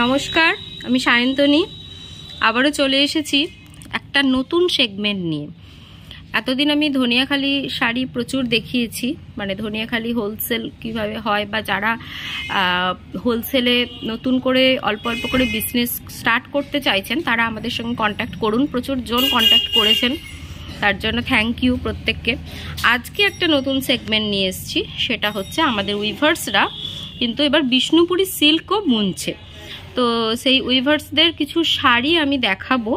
নমস্কার, আমি সায়ন্তনী। আবারও চলে এসেছি একটা নতুন সেগমেন্ট নিয়ে। এতদিন আমি ধনিয়াখালি শাড়ি প্রচুর দেখিয়েছি, মানে ধনিয়াখালি হোলসেল কিভাবে হয়, বা যারা হোলসেলে নতুন করে অল্প অল্প করে বিজনেস স্টার্ট করতে চাইছেন তারা আমাদের সঙ্গে কন্ট্যাক্ট করুন। প্রচুর জন কন্ট্যাক্ট করেছেন, তার জন্য থ্যাংক ইউ প্রত্যেককে। আজকে একটা নতুন সেগমেন্ট নিয়ে এসেছি, সেটা হচ্ছে আমাদের উইভার্সরা কিন্তু এবার বিষ্ণুপুরি সিল্কও বুনছে। তো সেই উইভার্সদের কিছু শাড়ি আমি দেখাবো।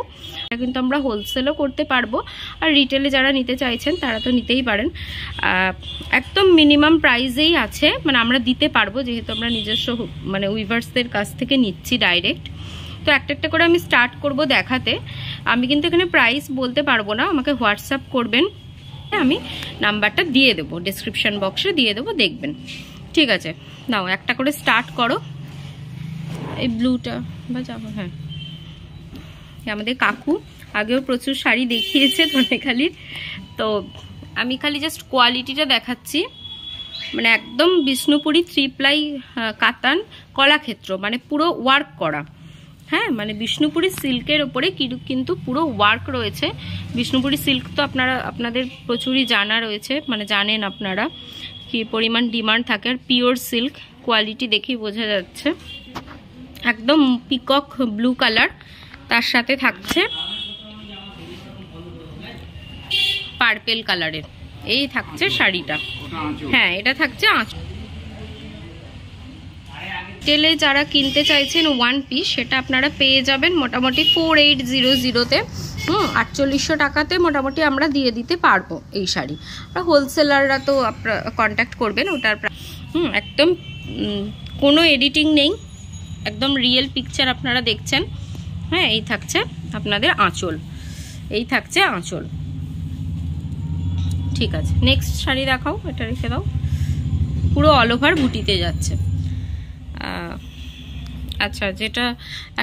এটা কিন্তু আমরা হোলসেলও করতে পারবো, আর রিটেলে যারা নিতে চাইছেন তারা তো নিতেই পারেন। একদম মিনিমাম প্রাইসেই আছে, মানে আমরা দিতে পারবো, যেহেতু আমরা নিজস্ব মানে উইভার্সদের কাছ থেকে নিচ্ছি ডাইরেক্ট। তো একটা একটা করে আমি স্টার্ট করব দেখাতে। আমি কিন্তু এখানে প্রাইস বলতে পারবো না, আমাকে হোয়াটসঅ্যাপ করবেন, আমি নাম্বারটা দিয়ে দেবো, ডিসক্রিপশন বক্সে দিয়ে দেবো, দেখবেন। ঠিক আছে, নাও একটা করে স্টার্ট করো। এই ব্লুটা বা যাবো, হ্যাঁ, আমাদের কাকু আগেও প্রচুর শাড়ি দেখিয়েছে ধনেখালির। তো আমি খালি জাস্ট কোয়ালিটিটা দেখাচ্ছি, মানে একদম বিষ্ণুপুরি 3 প্লাই কাতান কলাক্ষেত্র, মানে পুরো ওয়ার্ক করা। হ্যাঁ, মানে বিষ্ণুপুরি সিল্কের ওপরে কিন্তু পুরো ওয়ার্ক রয়েছে। বিষ্ণুপুরি সিল্ক তো আপনাদের প্রচুরই জানা রয়েছে, মানে জানেন আপনারা কি পরিমাণ ডিমান্ড থাকে। আর পিওর সিল্ক, কোয়ালিটি দেখেই বোঝা যাচ্ছে। একদম পিকক ব্লু কালার, তার সাথে থাকছে পার্পেল কালারের, এই থাকছে শাড়িটা। হ্যাঁ, এটা থাকছে আঁচল। টেলে যারা কিনতে চাইছেন 1 পিস, সেটা আপনারা পেয়ে যাবেন মোটামুটি 4800-তে। 4800 টাকাতে মোটামুটি আমরা দিয়ে দিতে পারবো এই শাড়ি। আর হোলসেলাররা তো আপনারা কন্ট্যাক্ট করবেন, ওটার একদম কোনো এডিটিং নেই, একদম রিয়েল পিকচার আপনারা দেখছেন। হ্যাঁ, এই থাকছে আপনাদের আঁচল, এই থাকছে আঁচল। ঠিক আছে, নেক্সট শাড়ি দেখাও, এটা রেখে দাও। পুরো অল ওভার বুটিতে যাচ্ছে। আচ্ছা, যেটা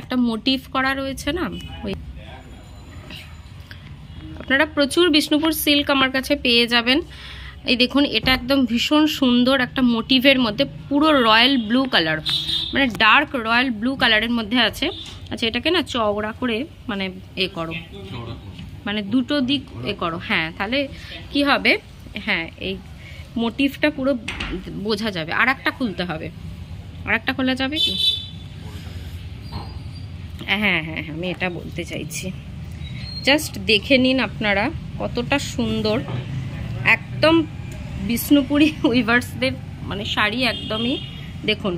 একটা মোটিভ করা রয়েছে না, ওই আপনারা প্রচুর বিষ্ণুপুর সিল্ক আমার কাছে পেয়ে যাবেন। এই দেখুন, এটা একদম ভীষণ সুন্দর একটা মোটিভের মধ্যে, পুরো রয়্যাল ব্লু কালার, মানে ডার্ক রয়্যাল ব্লু কালারের মধ্যে আছে। আচ্ছা, এটাকে না চওড়া করে মানে এ করো, মানে দুটো দিক এ করো। হ্যাঁ, তাহলে কি হবে, হ্যাঁ, এই মোটিভটা পুরো বোঝা যাবে। আর একটা খুলতে হবে, আর একটা খোলা যাবে কি? হ্যাঁ হ্যাঁ হ্যাঁ, আমি এটা বলতে চাইছি। জাস্ট দেখে নিন আপনারা কতটা সুন্দর, একদম বিষ্ণুপুরি উইভার্সদের মানে শাড়ি একদমই। দেখুন,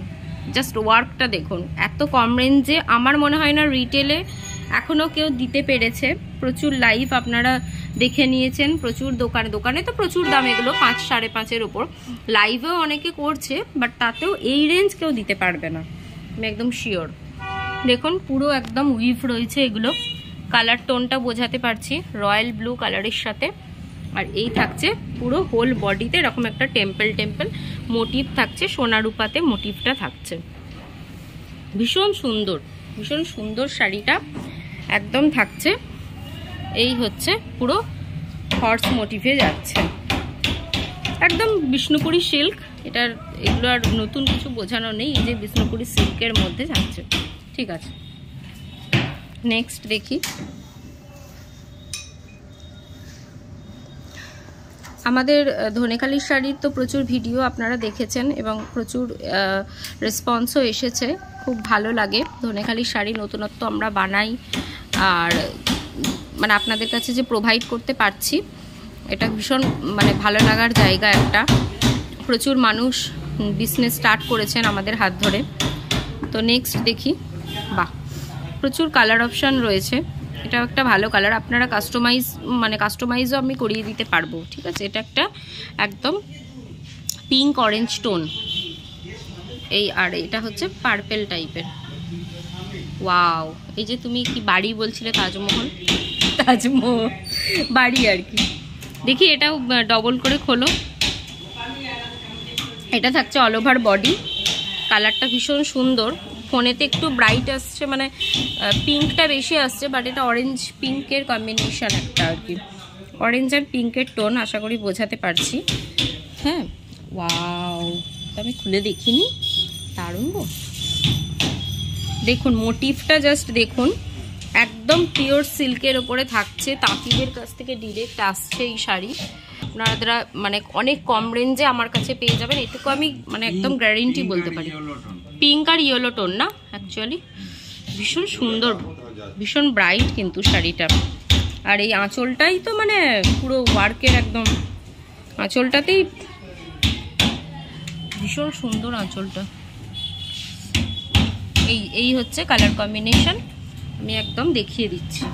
জাস্ট ওয়ার্কটা দেখুন, এত কম রেঞ্জে আমার মনে হয় না রিটেলে এখনও কেউ দিতে পেরেছে। প্রচুর লাইভ আপনারা দেখে নিয়েছেন, প্রচুর দোকানে তো প্রচুর দাম, এগুলো 5-5.5-এর ওপর। লাইভেও অনেকে করছে, বাট তাতেও এই রেঞ্জ কেউ দিতে পারবে না, আমি একদম শিওর। দেখুন, পুরো একদম উইভ রয়েছে এগুলো, কালার টোনটা বোঝাতে পারছি, রয়্যাল ব্লু কালারের সাথে। আর এই থাকছে পুরো হোল বডিতে এরকম একটা টেম্পল মোটিভ থাকছে, সোনা রূপাতে মোটিভটা থাকছে। ভীষণ সুন্দর শাড়িটা একদম থাকছে। এই হচ্ছে পুরো হর্স মোটিভে যাচ্ছে, একদম বিষ্ণুপুরি সিল্ক। এগুলো আর নতুন কিছু বোঝানো নেই, এই যে বিষ্ণুপুরি সিল্কের মধ্যে যাচ্ছে। ঠিক আছে, নেক্সট দেখি। আমাদের ধনেখালির শাড়ির তো প্রচুর ভিডিও আপনারা দেখেছেন এবং প্রচুর রেসপন্সও এসেছে, খুব ভালো লাগে। ধনেখালির শাড়ি নতুনত্ব আমরা বানাই, আর মানে আপনাদের কাছে যে প্রোভাইড করতে পারছি, এটা ভীষণ মানে ভালো লাগার জায়গা একটা। প্রচুর মানুষ বিজনেস স্টার্ট করেছেন আমাদের হাত ধরে। তো নেক্সট দেখি। বাহ, প্রচুর কালার অপশান রয়েছে, এটাও একটা ভালো কালার। আপনারা কাস্টমাইজও আমি করিয়ে দিতে পারবো। ঠিক আছে, এটা একটা একদম পিঙ্ক অরেঞ্জ টোন, এই, আর এটা হচ্ছে পার্পেল টাইপের। ওয়াও, এই যে তুমি কি বাড়ি বলছিলে, তাজমহল বাড়ি আর কি। দেখি এটাও ডবল করে খোলো। এটা থাকছে অল ওভার বডি, কালারটা ভীষণ সুন্দর। ফোনেতে একটু ব্রাইট আসছে, মানে পিঙ্কটা বেশি আসছে, বাট এটা অরেঞ্জ পিঙ্কের কম্বিনেশন একটা আর কি, অরেঞ্জ আর পিঙ্কের টোন, আশা করি বোঝাতে পারছি। হ্যাঁ, ওয়াও, আমি খুলে দেখিনি, দারুণ গো। দেখুন মোটিভটা জাস্ট দেখুন, একদম পিওর সিল্কের ওপরে থাকছে, তাঁতিদের কাছ থেকে ডিরেক্ট আসছে এই শাড়ি। আপনারা মানে অনেক কম রেঞ্জে আমার কাছে পেয়ে যাবেন, এটুকু আমি মানে একদম গ্যারেন্টি বলতে পারি। পিঙ্ক আর ইয়েলো টোন না, অ্যাকচুয়ালি ভীষণ সুন্দর, ভীষণ ব্রাইট কিন্তু শাড়িটা। আর এই আঁচলটাই তো মানে পুরো ওয়ার্কের, একদম আঁচলটাতেই ভীষণ সুন্দর আঁচলটা। এই হচ্ছে কালার কম্বিনেশন, আমি একদম দেখিয়ে দিচ্ছি।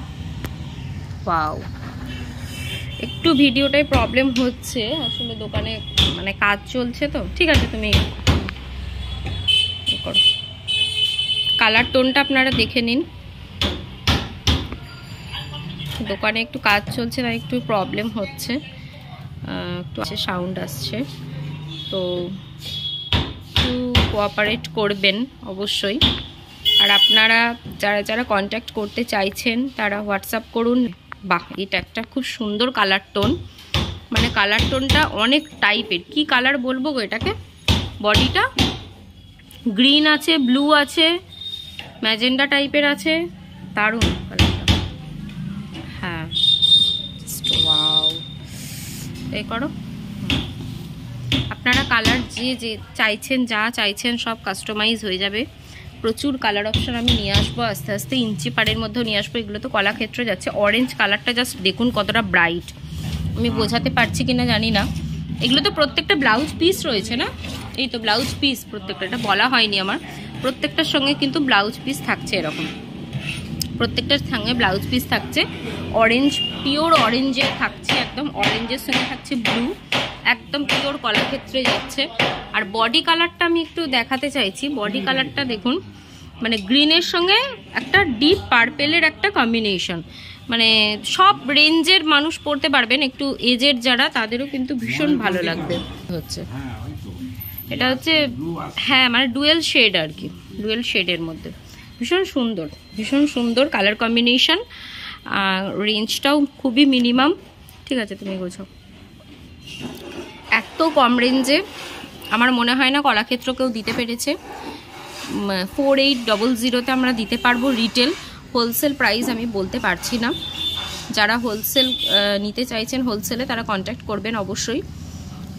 ওয়াও, একটু ভিডিওটায় প্রবলেম হচ্ছে, আসলে দোকানে মানে কাজ চলছে তো। ঠিক আছে, তুমি করো। কালার টোনটা আপনারা দেখে নিন, দোকানে একটু কাজ চলছে তাই একটু প্রবলেম হচ্ছে, একটু সাউন্ড আসছে, তো একটু কোঅপারেট করবেন অবশ্যই। আর আপনারা যারা যারা কন্ট্যাক্ট করতে চাইছেন তারা হোয়াটসঅ্যাপ করুন। বাহ, এটা একটা খুব সুন্দর কালার টোন, মানে কালার টোনটা অনেক টাইপের। কি কালার বলবো গো এটাকে? বডিটা গ্রিন আছে, ব্লু আছে, ম্যাজেন্ডা টাইপের আছে, দারুণ কালারটা। হ্যাঁ, ওয়াও, এই করো। আপনারা কালার যে চাইছেন, যা চাইছেন সব কাস্টমাইজ হয়ে যাবে। প্রচুর কালার অপশন আমি নিয়ে আসবো আস্তে আস্তে, ইঞ্চি পাড়ের মধ্যেও নিয়ে আসবো। এগুলো তো কলাক্ষেত্রে যাচ্ছে। অরেঞ্জ কালারটা জাস্ট দেখুন কতটা ব্রাইট, আমি বোঝাতে পারছি কিনা জানি না। এগুলো তো প্রত্যেকটা ব্লাউজ পিস রয়েছে না? এই তো ব্লাউজ পিস প্রত্যেকটা, এটা বলা হয়নি আমার। প্রত্যেকটার সঙ্গে কিন্তু ব্লাউজ পিস থাকছে, এরকম প্রত্যেকটার সঙ্গে ব্লাউজ পিস থাকছে। অরেঞ্জ, পিওর অরেঞ্জের থাকছে, একদম অরেঞ্জের সঙ্গে থাকছে ব্লু, একদম পিওর কলাক্ষেত্রে যাচ্ছে। আর বডি কালারটা আমি একটু দেখাতে চাইছি। বডি কালারটা দেখুন, মানে গ্রিনের সঙ্গে একটা ডিপ পার্পেলের একটা কম্বিনেশন, মানে সব রেঞ্জের মানুষ পরতে পারবেন, একটু এজের যারা তাদেরও কিন্তু ভীষণ ভালো লাগবে। হচ্ছে এটা হচ্ছে, হ্যাঁ মানে ডুয়েল শেড আর কি, ডুয়েল শেডের মধ্যে ভীষণ সুন্দর, ভীষণ সুন্দর কালার কম্বিনেশন। রেঞ্জটাও খুবই মিনিমাম। ঠিক আছে, তুমি বোঝাও। এত কম রেঞ্জে আমার মনে হয় না কলাক্ষেত্র কেউ দিতে পেরেছে। 4800-তে আমরা দিতে পারবো রিটেল। হোলসেল প্রাইস আমি বলতে পারছি না। যারা হোলসেল নিতে চাইছেন হোলসেলে তারা কন্ট্যাক্ট করবেন অবশ্যই।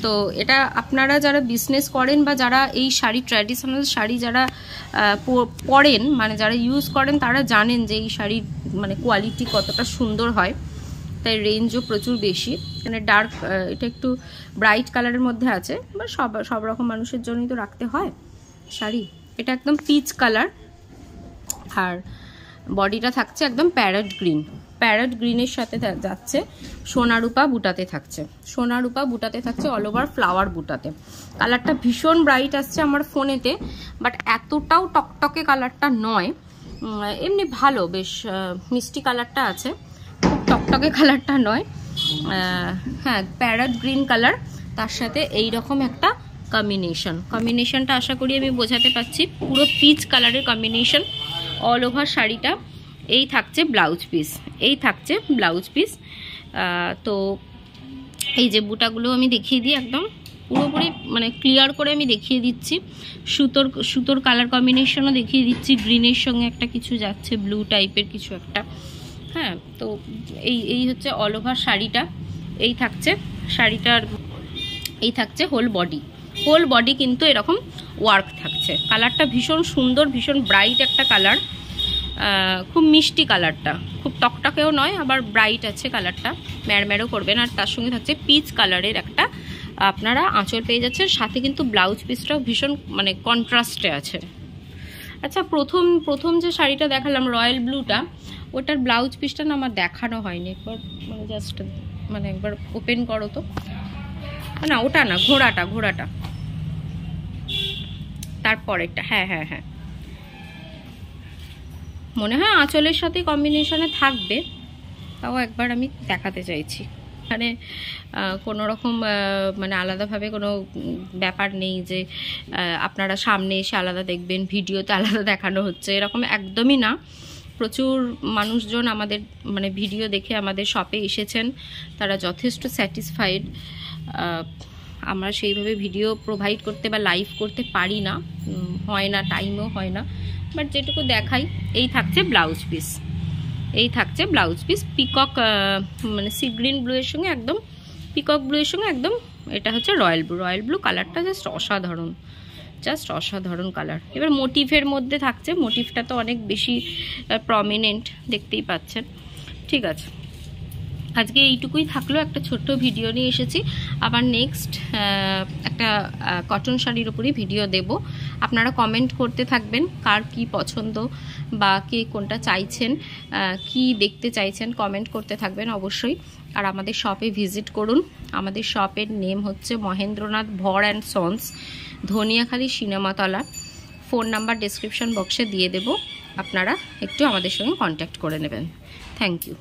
তো এটা আপনারা যারা বিজনেস করেন বা যারা এই শাড়ি, ট্র্যাডিশনাল শাড়ি যারা পরেন, মানে যারা ইউজ করেন, তারা জানেন যে এই শাড়ির মানে কোয়ালিটি কতটা সুন্দর হয়। তাই রেঞ্জও প্রচুর বেশি। মানে ডার্ক, এটা একটু ব্রাইট কালারের মধ্যে আছে, বা সব রকম মানুষের জন্যই তো রাখতে হয় শাড়ি। এটা একদম পিচ কালার, আর বডিটা থাকছে একদম প্যারট গ্রিন। প্যারট গ্রিনের সাথে যাচ্ছে সোনারূপা বুটাতে থাকছে, সোনারূপা বুটাতে থাকছে, অল ওভার ফ্লাওয়ার বুটাতে। কালারটা ভীষণ ব্রাইট আসছে আমার ফোনেতে, বাট এতটাও টকটকে কালারটা নয়, এমনি ভালো, বেশ মিষ্টি কালারটা আছে, খুব টকটকে কালারটা নয়। হ্যাঁ, প্যারট গ্রিন কালার, তার সাথে এইরকম একটা কম্বিনেশনটা আশা করি আমি বোঝাতে পারছি। পুরো পিচ কালারের কম্বিনেশন অল ওভার শাড়িটা। এই থাকছে ব্লাউজ পিস, এই থাকছে ব্লাউজ পিস। তো এই যে বুটাগুলো আমি দেখিয়ে দিই, একদম পুরোপুরি মানে ক্লিয়ার করে আমি দেখিয়ে দিচ্ছি। সুতোর কালার কম্বিনেশনও দেখিয়ে দিচ্ছি। গ্রিনের সঙ্গে একটা কিছু যাচ্ছে, ব্লু টাইপের কিছু একটা। হ্যাঁ, তো এই হচ্ছে অল ওভার শাড়িটা। এই থাকছে শাড়িটার, এই থাকছে হোল বডি কিন্তু এরকম ওয়ার্ক থাকছে। কালারটা ভীষণ সুন্দর, ভীষণ ব্রাইট একটা কালার, খুব মিষ্টি কালারটা, খুব টকটকেও নয়, আবার ব্রাইট আছে কালারটা, ম্যাড়ম্যাড়ও করবেন। আর তার সঙ্গে থাকছে পিচ কালারের একটা আপনারা আঁচল পেয়ে যাচ্ছেন, সাথে কিন্তু ব্লাউজ পিসটাও ভীষণ মানে কন্ট্রাস্টে আছে। আচ্ছা, প্রথম যে শাড়িটা দেখালাম রয়্যাল ব্লুটা, ওটার ব্লাউজ পিসটা না আমার দেখানো হয়নি। একবার মানে জাস্ট মানে একবার ওপেন করো তো। না, ওটা না, ঘোড়াটা তারপরেরটা। হ্যাঁ, মনে হয় আঁচলের সাথে কম্বিনেশনে থাকবে, তাও একবার আমি দেখাতে চাইছি। এখানে কোনো রকম মানে আলাদাভাবে কোনো ব্যাপার নেই যে আপনারা সামনে এসে আলাদা দেখবেন, ভিডিওতে আলাদা দেখানো হচ্ছে, এরকম একদমই না। প্রচুর মানুষজন আমাদের মানে ভিডিও দেখে আমাদের শপে এসেছেন, তারা যথেষ্ট স্যাটিসফাইড। আমরা সেইভাবে ভিডিও প্রোভাইড করতে বা লাইভ করতে পারি না, হয় না, টাইমও হয় না, বাট যেটুকু দেখাই। এই থাকছে ব্লাউজ পিস, এই থাকছে ব্লাউজ পিস পিকক মানে সি গ্রিন ব্লু এর সঙ্গে একদম পিকক ব্লু এর সঙ্গে একদম এটা হচ্ছে রয়্যাল ব্লু। রয়্যাল ব্লু কালারটা জাস্ট অসাধারণ, জাস্ট অসাধারণ কালার। এবার মোটিভের মধ্যে থাকছে, মোটিভটা তো অনেক বেশি প্রমিনেন্ট, দেখতেই পাচ্ছেন। ঠিক আছে, আজকে এইটুকুই থাকলো, একটা ছোট্ট ভিডিও নিয়ে এসেছি। আবার নেক্সট একটা কটন শাড়ির উপরই ভিডিও দেব। আপনারা কমেন্ট করতে থাকবেন কার কি পছন্দ বা কে কোনটা চাইছেন, কি দেখতে চাইছেন, কমেন্ট করতে থাকবেন অবশ্যই। আর আমাদের শপে ভিজিট করুন। আমাদের শপের নেম হচ্ছে মহেন্দ্রনাথ ভর and sons, Dhaniakhali Cinematala. Phone number description বক্সে দিয়ে দেব, আপনারা একটু আমাদের সঙ্গে কন্ট্যাক্ট করে নেবেন। Thank you.